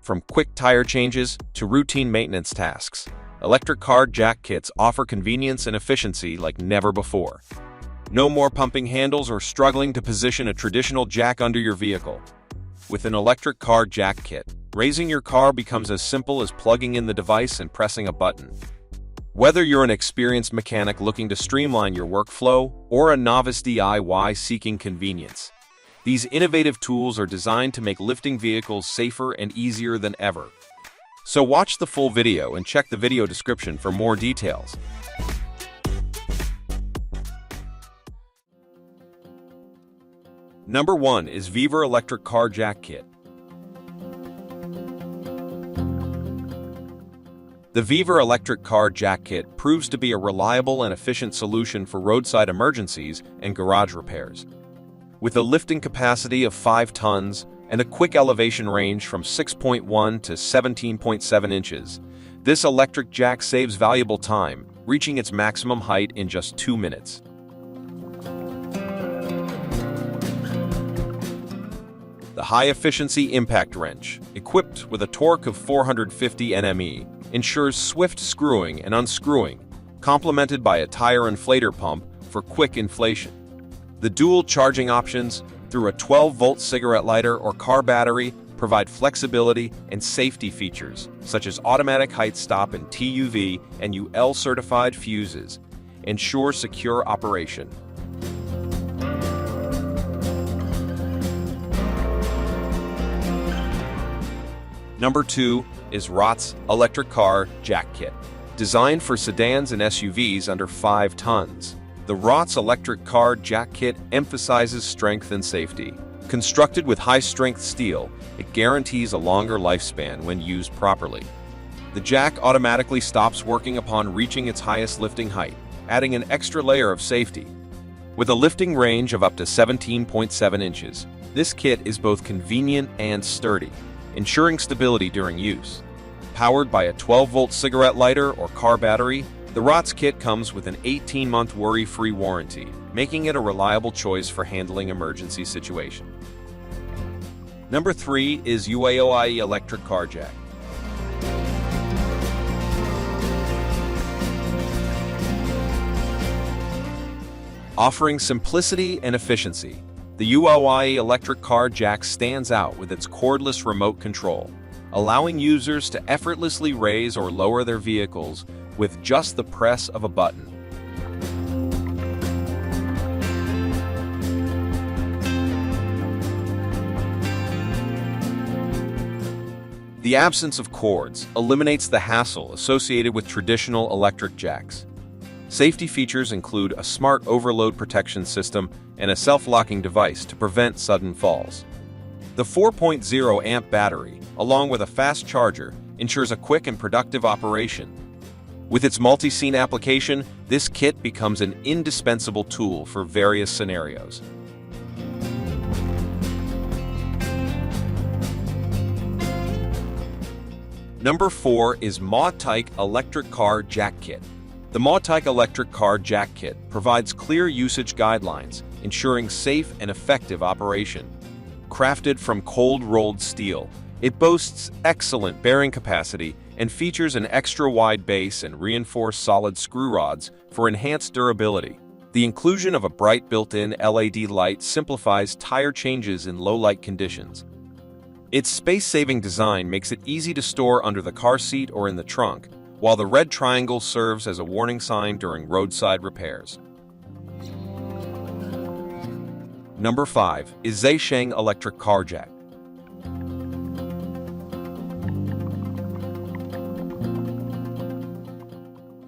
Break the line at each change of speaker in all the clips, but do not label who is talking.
From quick tire changes to routine maintenance tasks, electric car jack kits offer convenience and efficiency like never before. No more pumping handles or struggling to position a traditional jack under your vehicle. With an electric car jack kit, raising your car becomes as simple as plugging in the device and pressing a button. Whether you're an experienced mechanic looking to streamline your workflow or a novice DIY seeking convenience, these innovative tools are designed to make lifting vehicles safer and easier than ever. So watch the full video and check the video description for more details. Number 1 is Vevor Electric Car Jack Kit. The Vevor Electric Car Jack Kit proves to be a reliable and efficient solution for roadside emergencies and garage repairs. With a lifting capacity of 5 tons and a quick elevation range from 6.1 to 17.7 inches, this electric jack saves valuable time, reaching its maximum height in just 2 minutes. The high-efficiency impact wrench, equipped with a torque of 450 Nm, ensures swift screwing and unscrewing, complemented by a tire inflator pump for quick inflation. The dual charging options through a 12-volt cigarette lighter or car battery provide flexibility and safety features, such as automatic height stop and TUV and UL-certified fuses, ensure secure operation. Number 2 is Rogtz Electric Car Jack Kit. Designed for sedans and SUVs under 5 tons, the Rogtz Electric Car Jack Kit emphasizes strength and safety. Constructed with high-strength steel, it guarantees a longer lifespan when used properly. The jack automatically stops working upon reaching its highest lifting height, adding an extra layer of safety. With a lifting range of up to 17.7 inches, this kit is both convenient and sturdy, ensuring stability during use. Powered by a 12-volt cigarette lighter or car battery, the Rogtz kit comes with an 18-month worry-free warranty, making it a reliable choice for handling emergency situations. Number 3 is Uaoaii Electric Car Jack. Offering simplicity and efficiency, the Uaoaii Electric Car Jack stands out with its cordless remote control, allowing users to effortlessly raise or lower their vehicles with just the press of a button. The absence of cords eliminates the hassle associated with traditional electric jacks. Safety features include a smart overload protection system and a self-locking device to prevent sudden falls. The 4.0 amp battery, along with a fast charger, ensures a quick and productive operation. With its multi-scene application, this kit becomes an indispensable tool for various scenarios. Number 4 is Mautyke Electric Car Jack Kit. The Mautyke Electric Car Jack Kit provides clear usage guidelines, ensuring safe and effective operation. Crafted from cold-rolled steel, it boasts excellent bearing capacity and features an extra-wide base and reinforced solid screw rods for enhanced durability. The inclusion of a bright built-in LED light simplifies tire changes in low-light conditions. Its space-saving design makes it easy to store under the car seat or in the trunk, while the red triangle serves as a warning sign during roadside repairs. Number 5 is Zaishang Electric Car Jack.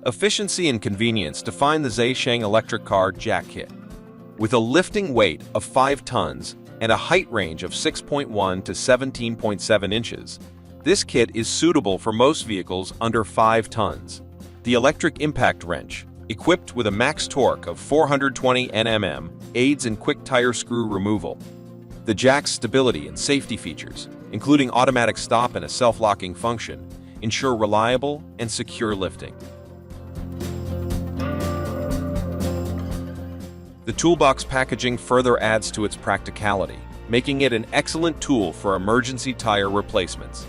Efficiency and convenience define the Zaishang Electric Car Jack Kit. With a lifting weight of 5 tons and a height range of 6.1 to 17.7 inches, this kit is suitable for most vehicles under 5 tons. The electric impact wrench, equipped with a max torque of 420 Nm, aids in quick tire screw removal. The jack's stability and safety features, including automatic stop and a self-locking function, ensure reliable and secure lifting. The toolbox packaging further adds to its practicality, making it an excellent tool for emergency tire replacements.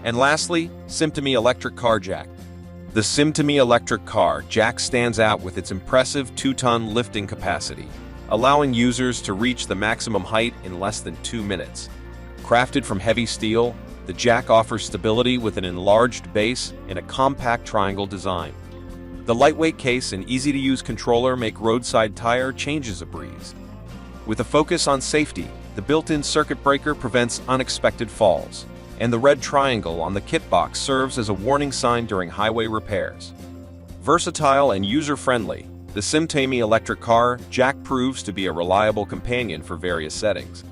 And lastly, Simtamy electric car jack. The Simtamy electric car jack stands out with its impressive 2-ton lifting capacity, allowing users to reach the maximum height in less than 2 minutes. Crafted from heavy steel, the jack offers stability with an enlarged base and a compact triangle design. The lightweight case and easy-to-use controller make roadside tire changes a breeze. With a focus on safety, the built-in circuit breaker prevents unexpected falls, and the red triangle on the kit box serves as a warning sign during highway repairs. Versatile and user-friendly, the Simtamy electric car jack proves to be a reliable companion for various settings.